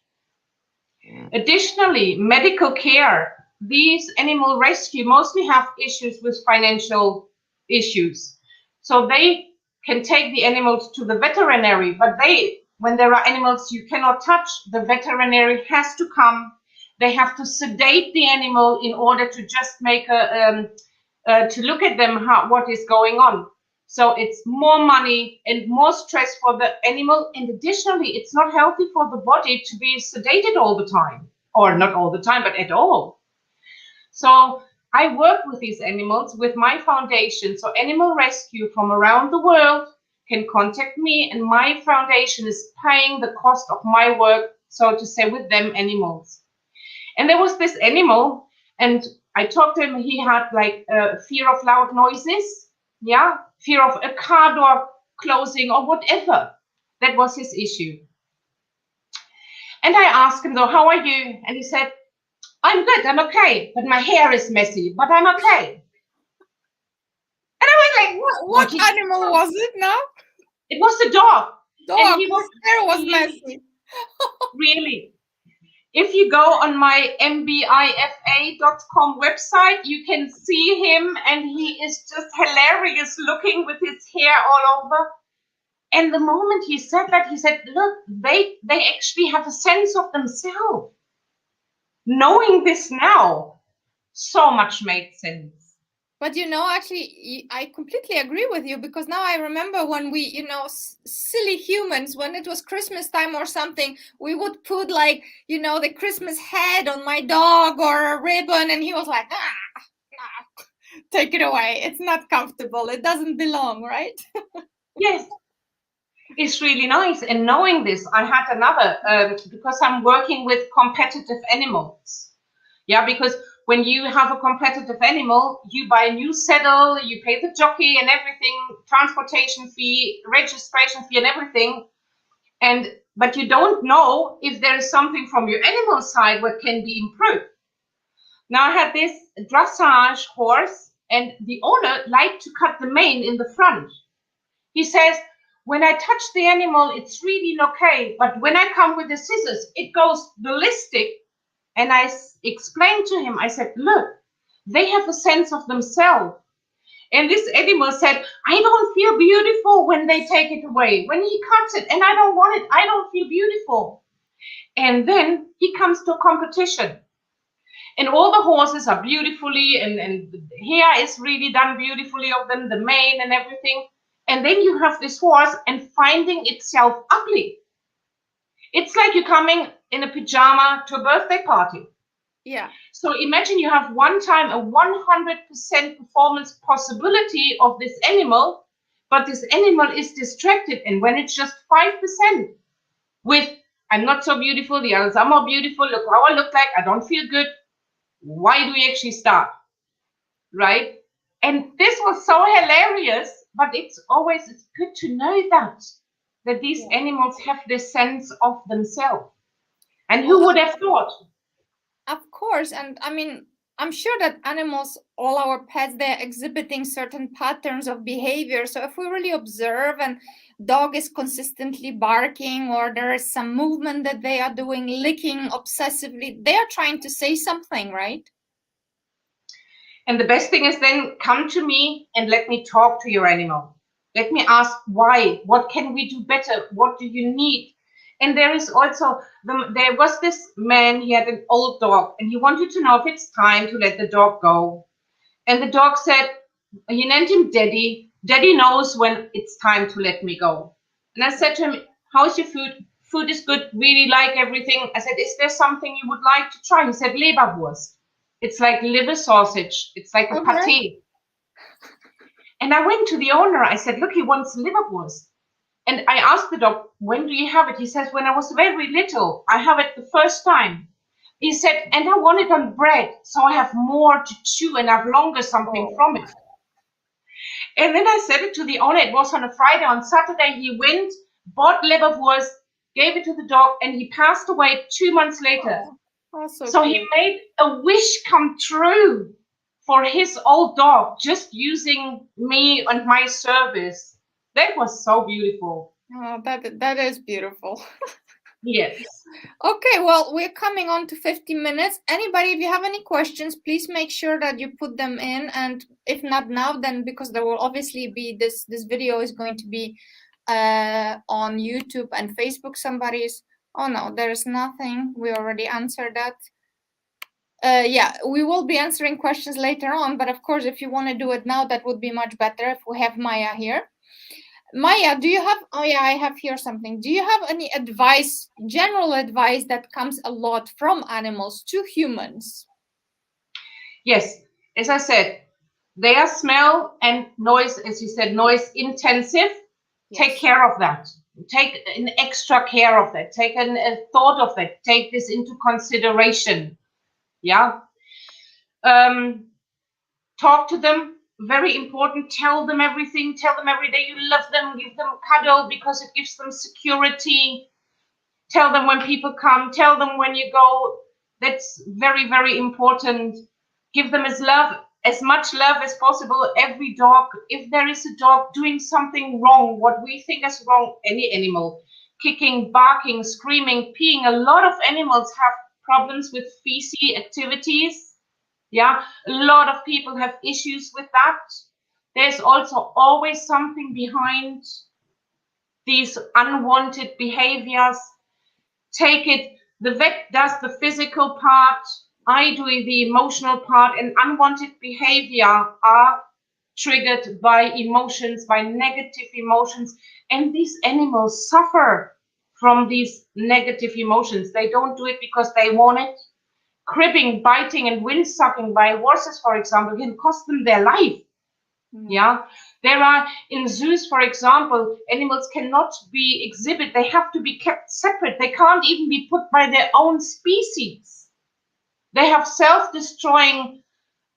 Additionally, medical care. These animal rescue mostly have issues with financial issues. So they can take the animals to the veterinary, but when there are animals you cannot touch, the veterinary has to come. They have to sedate the animal in order to just make to look at them, what is going on. So it's more money and more stress for the animal. And additionally, it's not healthy for the body to be sedated all the time, or not all the time, but at all. So I work with these animals with my foundation. So animal rescue from around the world can contact me, and my foundation is paying the cost of my work, so to say, with them animals. And there was this animal, and I talked to him. He had like fear of loud noises. Yeah, fear of a car door closing or whatever. That was his issue. And I asked him though, how are you? And he said, I'm good, I'm okay, but my hair is messy, but I'm okay. And I was like, what animal was it now? It was the dog. And his hair was messy. Really. If you go on my mbifa.com website, you can see him, and he is just hilarious looking with his hair all over. And the moment he said that, he said, look, they actually have a sense of themselves. Knowing this now, so much made sense. But actually, I completely agree with you, because now I remember when we, silly humans, when it was Christmas time or something, we would put like, the Christmas head on my dog or a ribbon, and he was like, take it away. It's not comfortable. It doesn't belong, right? Yes. It's really nice. And knowing this, I had another, because I'm working with competitive animals. Yeah, because when you have a competitive animal, you buy a new saddle, you pay the jockey and everything, transportation fee, registration fee and everything. But you don't know if there is something from your animal side what can be improved. Now I had this dressage horse, and the owner liked to cut the mane in the front. He says, when I touch the animal, it's really okay. But when I come with the scissors, it goes ballistic. And I explained to him, I said, look, they have a sense of themselves. And this animal said, I don't feel beautiful when they take it away. When he cuts it and I don't want it, I don't feel beautiful. And then he comes to a competition. And all the horses are beautifully, and the hair is really done beautifully of them, the mane and everything. And then you have this horse and finding itself ugly. It's like you're coming in a pajama to a birthday party. Yeah. So imagine you have one time a 100% performance possibility of this animal, but this animal is distracted. And when it's just 5% with, I'm not so beautiful, the others are more beautiful, look how I look like, I don't feel good, why do we actually start? Right? And this was so hilarious, but it's good to know that these animals have this sense of themselves. And who would have thought? Of course. And I mean, I'm sure that animals, all our pets, they're exhibiting certain patterns of behavior. So if we really observe and dog is consistently barking, or there is some movement that they are doing, licking obsessively, they are trying to say something, right? And the best thing is then come to me and let me talk to your animal. Let me ask why. What can we do better? What do you need? And there is also, there was this man, he had an old dog, and he wanted to know if it's time to let the dog go. And the dog said, he named him Daddy. Daddy knows when it's time to let me go. And I said to him, how's your food? Food is good, really like everything. I said, is there something you would like to try? He said, Leberwurst. It's like liver sausage. It's like a pate. And I went to the owner. I said, look, he wants liverwurst. And I asked the dog, when do you have it? He says, when I was very little, I have it the first time. He said, and I want it on bread, so I have more to chew and have longer something from it. And then I said it to the owner. It was on a Friday. On Saturday, he went, bought liverwurst, gave it to the dog, and he passed away 2 months later. So he made a wish come true for his old dog, just using me and my service. That was so beautiful. Oh, that is beautiful. Yes. Okay, well, we're coming on to 50 minutes. Anybody, if you have any questions, please make sure that you put them in. And if not now, then because there will obviously be this video is going to be on YouTube and Facebook. Somebody's, oh no, there's nothing. We already answered that. Yeah, we will be answering questions later on. But of course, if you want to do it now, that would be much better if we have Maja here. Maja, do you have, oh yeah, I have here something. Do you have any advice, general advice that comes a lot from animals to humans? Yes, as I said, they are smell and noise, as you said, noise intensive. Yes. Take care of that. Take an extra care of that. Take a thought of that. Take this into consideration. Yeah. Talk to them. Very important. Tell them everything. Tell them every day you love them. Give them a cuddle because it gives them security. Tell them when people come. Tell them when you go. That's very, very important. Give them as much love as possible. Every dog, if there is a dog doing something wrong, what we think is wrong, any animal, kicking, barking, screaming, peeing, a lot of animals have problems with feces activities. Yeah, a lot of people have issues with that. There's also always something behind these unwanted behaviors. Take it, the vet does the physical part, I do the emotional part, and unwanted behavior are triggered by emotions, by negative emotions, and these animals suffer from these negative emotions. They don't do it because they want it. Cribbing, biting, and wind-sucking by horses, for example, can cost them their life. Yeah, there are in zoos, for example, animals cannot be exhibited. They have to be kept separate. They can't even be put by their own species. They have self-destroying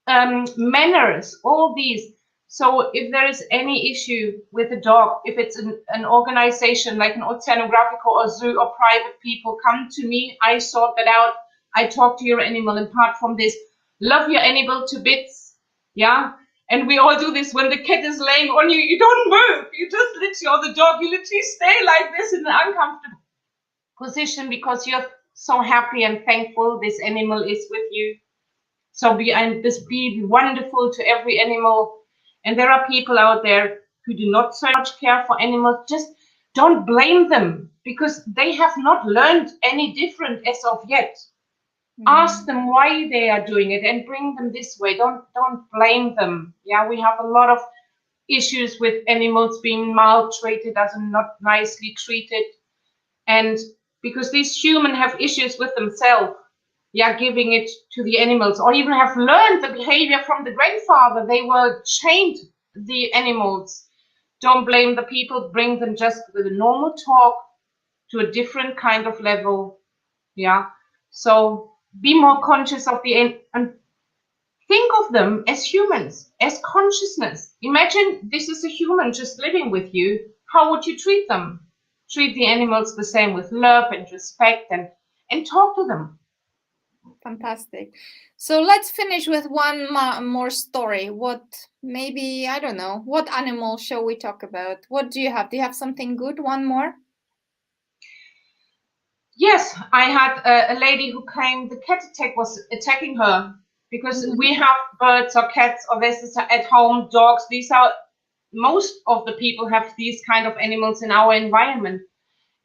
manners, all these. So if there is any issue with a dog, if it's an organization like an oceanographic or a zoo or private people, come to me. I sort that out. I talk to your animal. And apart from this, love your animal to bits. Yeah. And we all do this when the cat is laying on you. You don't move. You just literally, or the dog, you literally stay like this in an uncomfortable position because you're so happy and thankful this animal is with you. So be wonderful to every animal. And there are people out there who do not so much care for animals. Just don't blame them because they have not learned any different as of yet. Ask them why they are doing it and bring them this way. Don't blame them. Yeah, we have a lot of issues with animals being maltreated as not nicely treated, and because these humans have issues with themselves, yeah, giving it to the animals, or even have learned the behavior from the grandfather. They were trained the animals. Don't blame the people. Bring them just with a normal talk to a different kind of level. Yeah. So be more conscious of the and think of them as humans, as consciousness. Imagine this is a human just living with you. How would you treat them? Treat the animals the same, with love and respect, and talk to them. Fantastic. So let's finish with one more story. What, maybe, I don't know, what animal shall we talk about? What do you have? Do you have something good? One more? Yes, I had a lady who came, the cat attack was attacking her, because we have birds or cats or visitors at home, dogs. These are, most of the people have these kind of animals in our environment.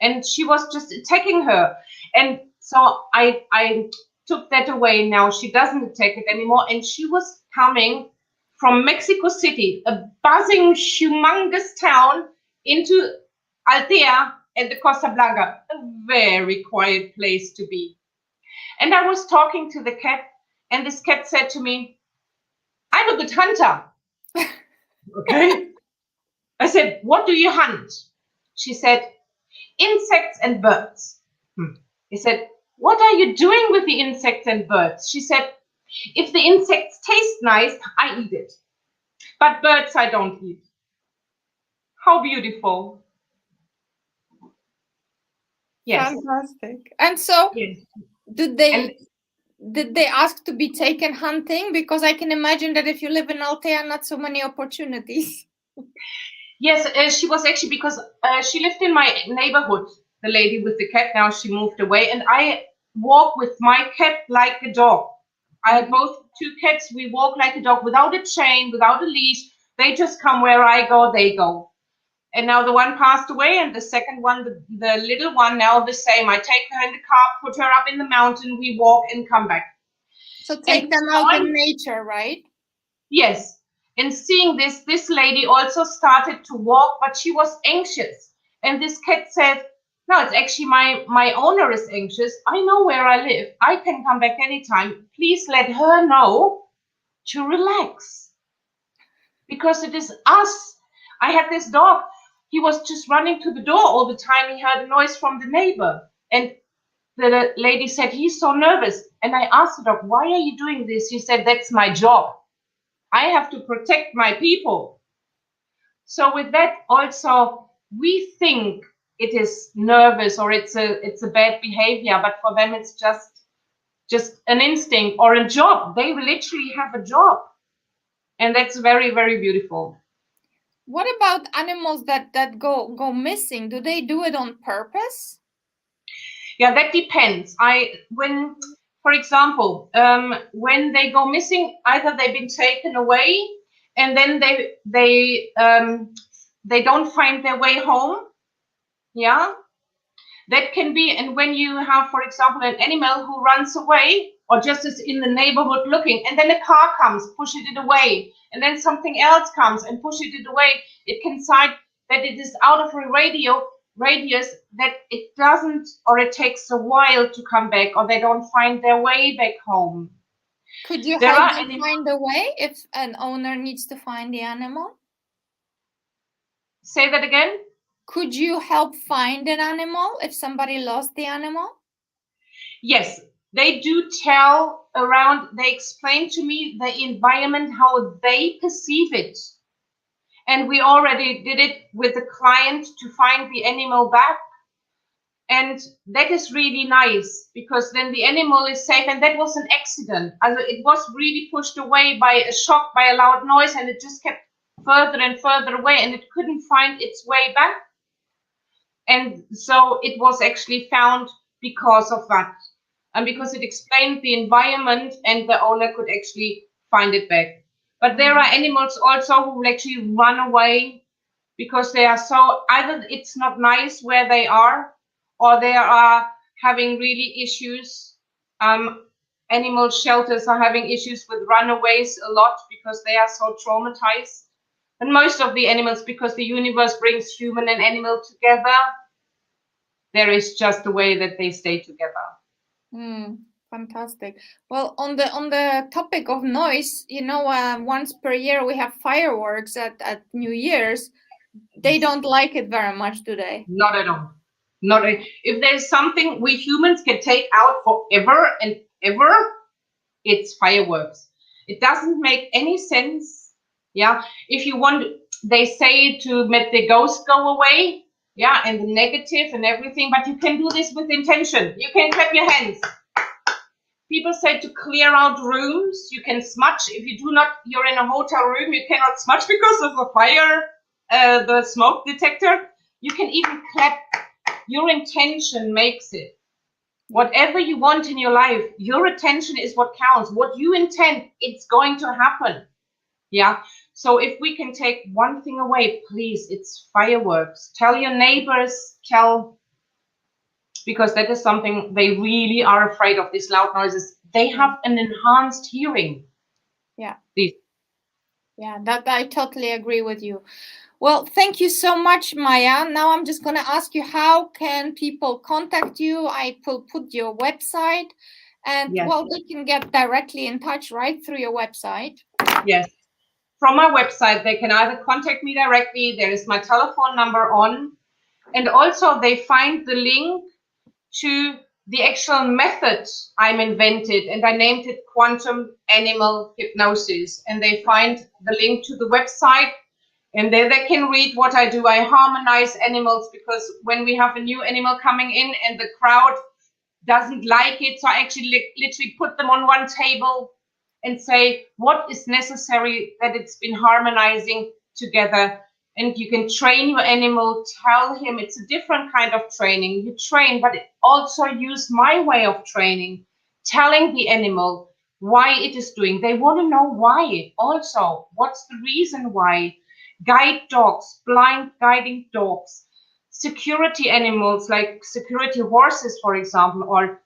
And she was just attacking her. And so I took that away. Now she doesn't attack it anymore. And she was coming from Mexico City, a buzzing, humongous town, into Altea and the Costa Blanca, a very quiet place to be. And I was talking to the cat, and this cat said to me, "I'm a good hunter." Okay. I said, "What do you hunt?" She said, "Insects and birds." He said, "What are you doing with the insects and birds?" She said, "If the insects taste nice, I eat it. But birds I don't eat." How beautiful. Yes. Fantastic. And so Yes. did they And ask to be taken hunting? Because I can imagine that if you live in Altea, not so many opportunities. yes, she was actually, because she lived in my neighborhood, the lady with the cat. Now she moved away, and I walk with my cat like a dog. I have both two cats. We walk like a dog, without a chain, without a leash. They just come where I go, they go. And now the one passed away, and the second one, the little one, now the same. I take her in the car, put her up in the mountain, we walk and come back. So take them out in nature, right? Yes. And seeing this lady also started to walk, but she was anxious. And this cat said, "No, it's actually my owner is anxious. I know where I live. I can come back anytime. Please let her know to relax. Because it is us." I had this dog. He was just running to the door all the time. He heard a noise from the neighbor. And the lady said, "He's so nervous." And I asked the dog, "Why are you doing this?" He said, "That's my job. I have to protect my people." So with that also, we think it is nervous or it's a bad behavior, but for them it's just an instinct or a job. They literally have a job. And that's very, very beautiful. What about animals that go missing? Do they do it on purpose? Yeah, that depends. When, for example, when they go missing, either they've been taken away, and then they don't find their way home. Yeah, that can be. And when you have, for example, an animal who runs away or just is in the neighborhood looking, and then a car comes, pushes it away, and then something else comes and pushes it away, it can cite that it is out of a radius, that it doesn't, or it takes a while to come back, or they don't find their way back home. Could you help them find a way if an owner needs to find the animal? Say that again? Could you help find an animal if somebody lost the animal? Yes, they do tell around, they explain to me the environment, how they perceive it. And we already did it with the client to find the animal back. And that is really nice, because then the animal is safe. And that was an accident. It was really pushed away by a shock, by a loud noise, and it just kept further and further away, and it couldn't find its way back. And so it was actually found because of that. And because it explained the environment, and the owner could actually find it back. But there are animals also who will actually run away because they are so, either it's not nice where they are, or they are having really issues. Animal shelters are having issues with runaways a lot because they are so traumatized. And most of the animals, because the universe brings human and animal together, there is just a way that they stay together. Fantastic. Well, on the topic of noise, once per year we have fireworks at New Year's. They don't like it very much, do they? Not at all. If there's something we humans can take out forever and ever, it's fireworks. It doesn't make any sense. Yeah. If you want, they say to make the ghost go away. Yeah. And the negative and everything, but you can do this with intention. You can clap your hands. People say to clear out rooms. You can smudge. If you're in a hotel room, you cannot smudge because of the fire, the smoke detector. You can even clap. Your intention makes it. Whatever you want in your life, your attention is what counts. What you intend, it's going to happen. Yeah. So if we can take one thing away, please, it's fireworks. Tell your neighbors, because that is something they really are afraid of, these loud noises. They have an enhanced hearing. Yeah. Yeah, that I totally agree with you. Well, thank you so much, Maja. Now I'm just going to ask you, how can people contact you? I will put your website, and Yes. well, they can get directly in touch right through your website. Yes. From my website, they can either contact me directly. There is my telephone number on, and also they find the link to the actual method I'm invented, and I named it Quantum Animal Hypnosis. And they find the link to the website, and there they can read what I do. I harmonize animals, because when we have a new animal coming in and the crowd doesn't like it, so I actually literally put them on one table and say what is necessary, that it's been harmonizing together. And you can train your animal, tell him it's a different kind of training. You train, but also use my way of training, telling the animal why it is doing. They want to know why. Also, what's the reason why? Guide dogs, blind guiding dogs, security animals like security horses, for example, or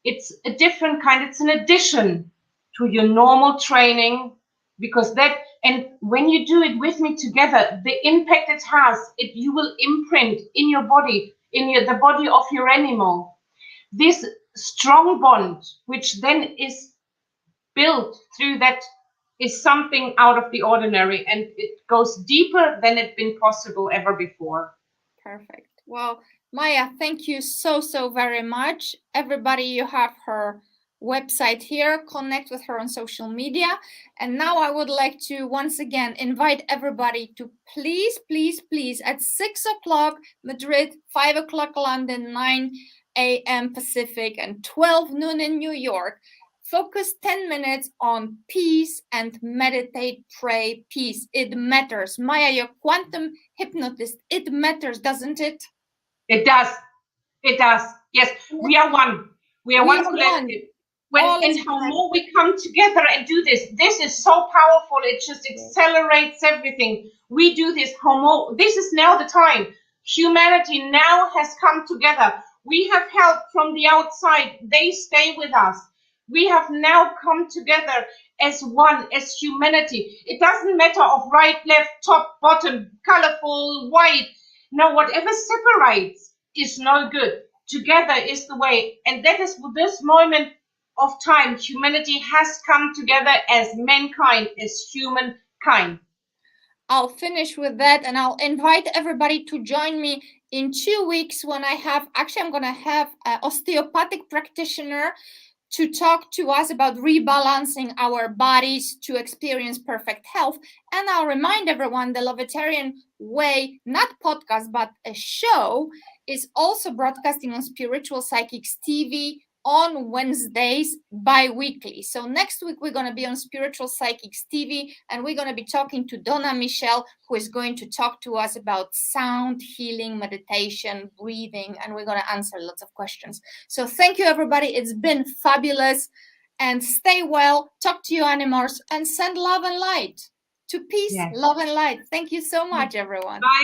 it's a different kind. It's an addition to your normal training, because that, and when you do it with me together, the impact it has, you will imprint in your body, the body of your animal, this strong bond, which then is built through that, is something out of the ordinary, and it goes deeper than it's been possible ever before. Perfect. Well, Maja, thank you so very much. Everybody, you have her website here. Connect with her on social media. And now I would like to once again invite everybody to please at 6 o'clock Madrid, 5 o'clock London, 9 a.m. Pacific, and 12 noon in New York. Focus 10 minutes on peace and meditate, pray, peace. It matters. Maja, your quantum hypnotist, it matters, doesn't it? It does. It does. Yes, we are one. We are one collective. And how more we come together and do this is so powerful. It just accelerates everything. We do this. This is now the time. Humanity now has come together. We have help from the outside. They stay with us. We have now come together as one, as humanity. It doesn't matter of right, left, top, bottom, colorful, white. No, whatever separates is no good. Together is the way. And that is this moment of time. Humanity has come together as mankind, as humankind. I'll finish with that, and I'll invite everybody to join me in 2 weeks when I'm going to have an osteopathic practitioner to talk to us about rebalancing our bodies to experience perfect health. And I'll remind everyone, the Lovetarian Way, not podcast, but a show, is also broadcasting on Spiritual Psychics TV on Wednesdays bi-weekly. So next week we're going to be on Spiritual Psychics TV, and we're going to be talking to Donna Michelle, who is going to talk to us about sound healing, meditation, breathing, and we're going to answer lots of questions. So thank you, everybody. It's been fabulous, and stay well, talk to your animals, and send love and light to peace, love and light. Thank you so much, everyone. Bye.